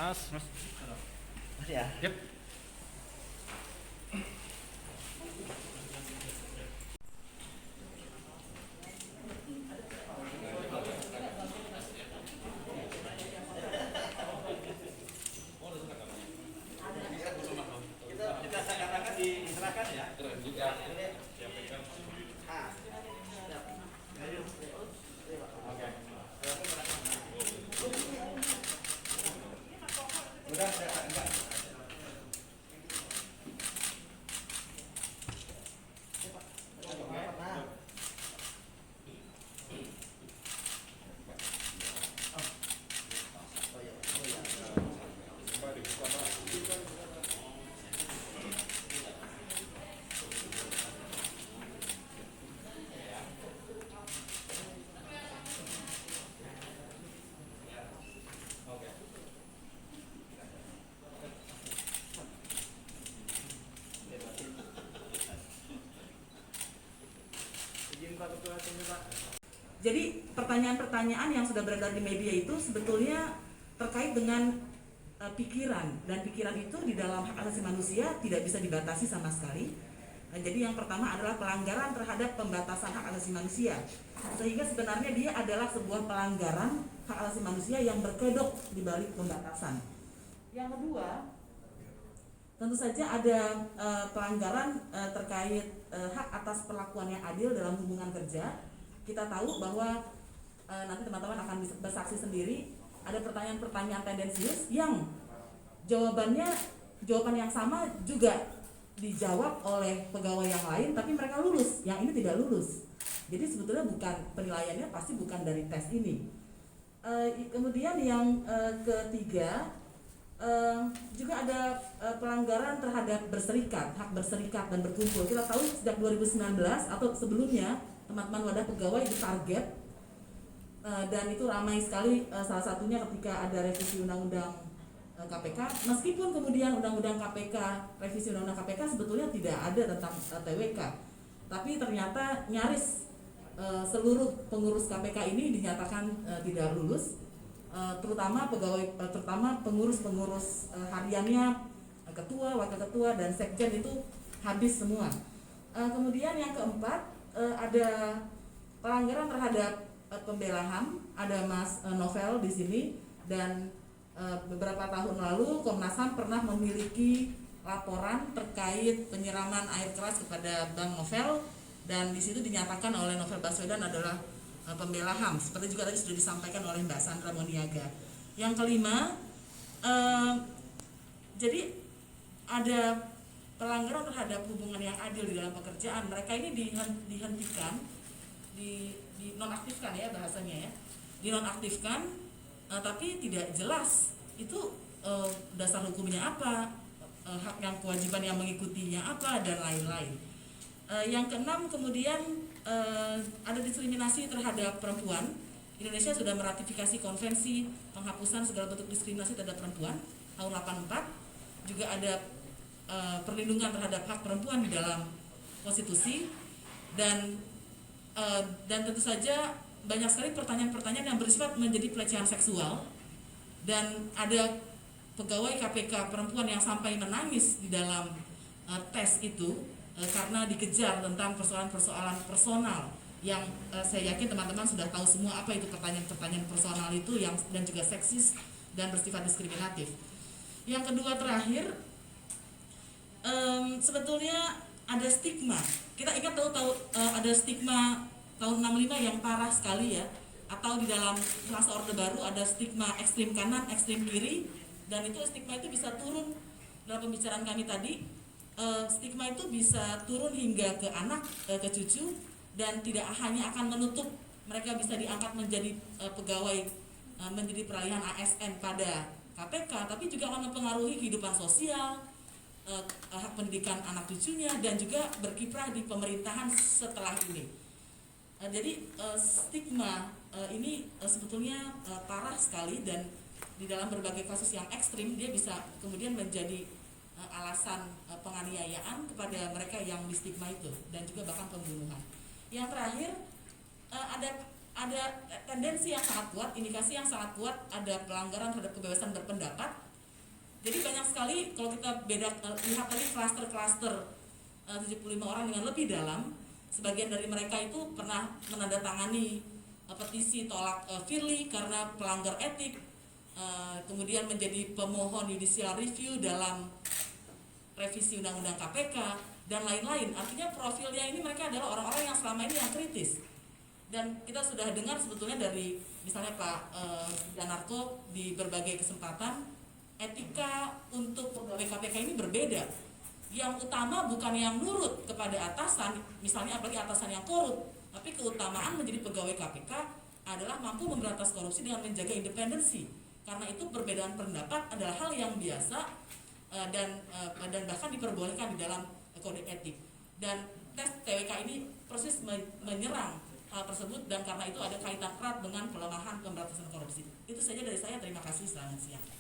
Mas. Masih ya? Yep. Kita seakan-akan diserahkan ya. Udah, enggak. Jadi pertanyaan-pertanyaan yang sudah beredar di media itu sebetulnya terkait dengan pikiran, dan pikiran itu di dalam hak asasi manusia tidak bisa dibatasi sama sekali. Jadi yang pertama adalah pelanggaran terhadap pembatasan hak asasi manusia, sehingga sebenarnya dia adalah sebuah pelanggaran hak asasi manusia yang berkedok di balik pembatasan. Yang kedua, tentu saja ada pelanggaran terkait hak atas perlakuan yang adil dalam hubungan kerja. Kita tahu bahwa nanti teman-teman akan bersaksi sendiri, ada pertanyaan-pertanyaan tendensius yang jawaban yang sama juga dijawab oleh pegawai yang lain, tapi mereka lulus, yang ini tidak lulus. Jadi sebetulnya bukan, penilaiannya pasti bukan dari tes ini. Kemudian yang ketiga, juga ada pelanggaran terhadap berserikat, hak berserikat dan berkumpul. Kita tahu sejak 2019 atau sebelumnya teman-teman wadah pegawai ditarget, dan itu ramai sekali, salah satunya ketika ada revisi undang-undang KPK. Meskipun kemudian undang-undang KPK, revisi undang-undang KPK sebetulnya tidak ada tentang TWK, tapi ternyata nyaris seluruh pengurus KPK ini dinyatakan tidak lulus, terutama pegawai, terutama pengurus hariannya, ketua, wakil ketua, dan sekjen itu habis semua. Kemudian yang keempat, ada pelanggaran terhadap pembela HAM, ada Mas Novel di sini, dan beberapa tahun lalu Komnas HAM pernah memiliki laporan terkait penyiraman air keras kepada Bang Novel, dan di situ dinyatakan oleh Novel Baswedan adalah pembela HAM, seperti juga tadi sudah disampaikan oleh Mbak Sandra Moniaga. Yang kelima, jadi ada pelanggaran terhadap hubungan yang adil di dalam pekerjaan. Mereka ini dihentikan, dinonaktifkan ya bahasanya ya, dinonaktifkan, tapi tidak jelas itu dasar hukumnya apa, hak yang kewajiban yang mengikutinya apa, dan lain-lain. Yang keenam, kemudian ada diskriminasi terhadap perempuan. Indonesia sudah meratifikasi konvensi penghapusan segala bentuk diskriminasi terhadap perempuan tahun 84. Juga ada perlindungan terhadap hak perempuan di dalam konstitusi, dan tentu saja banyak sekali pertanyaan-pertanyaan yang bersifat menjadi pelecehan seksual, dan ada pegawai KPK perempuan yang sampai menangis di dalam tes itu karena dikejar tentang persoalan-persoalan personal yang saya yakin teman-teman sudah tahu semua apa itu pertanyaan-pertanyaan personal itu, yang dan juga seksis dan bersifat diskriminatif. Yang kedua terakhir, sebetulnya ada stigma. Kita ingat tahu ada stigma tahun 65 yang parah sekali ya, atau di dalam masa Orde Baru ada stigma ekstrim kanan, ekstrim kiri, dan itu stigma itu bisa turun. Dalam pembicaraan kami tadi, stigma itu bisa turun hingga ke anak, ke cucu, dan tidak hanya akan menutup mereka bisa diangkat menjadi pegawai, menjadi peralihan ASN pada KPK, tapi juga akan mempengaruhi kehidupan sosial, hak pendidikan anak cucunya, dan juga berkiprah di pemerintahan setelah ini. Jadi stigma ini sebetulnya parah sekali, dan di dalam berbagai kasus yang ekstrim dia bisa kemudian menjadi alasan penganiayaan kepada mereka yang di stigma itu, dan juga bahkan pembunuhan. Yang terakhir, ada tendensi yang sangat kuat, indikasi yang sangat kuat ada pelanggaran terhadap kebebasan berpendapat Jadi banyak sekali kalau kita lihat tadi klaster-klaster 75 orang dengan lebih dalam, sebagian dari mereka itu pernah menandatangani petisi tolak Firly karena pelanggar etik, kemudian menjadi pemohon judicial review dalam revisi undang-undang KPK dan lain-lain. Artinya profilnya ini mereka adalah orang-orang yang selama ini yang kritis. Dan kita sudah dengar sebetulnya dari misalnya Pak Janarto di berbagai kesempatan, etika untuk pegawai KPK ini berbeda. Yang utama bukan yang nurut kepada atasan, misalnya apalagi atasan yang korup, tapi keutamaan menjadi pegawai KPK adalah mampu memberantas korupsi dengan menjaga independensi. Karena itu perbedaan pendapat adalah hal yang biasa dan bahkan diperbolehkan di dalam kode etik. Dan tes TWK ini persis menyerang hal tersebut, dan karena itu ada kaitan erat dengan pelemahan pemberantasan korupsi. Itu saja dari saya, terima kasih, selamat siang.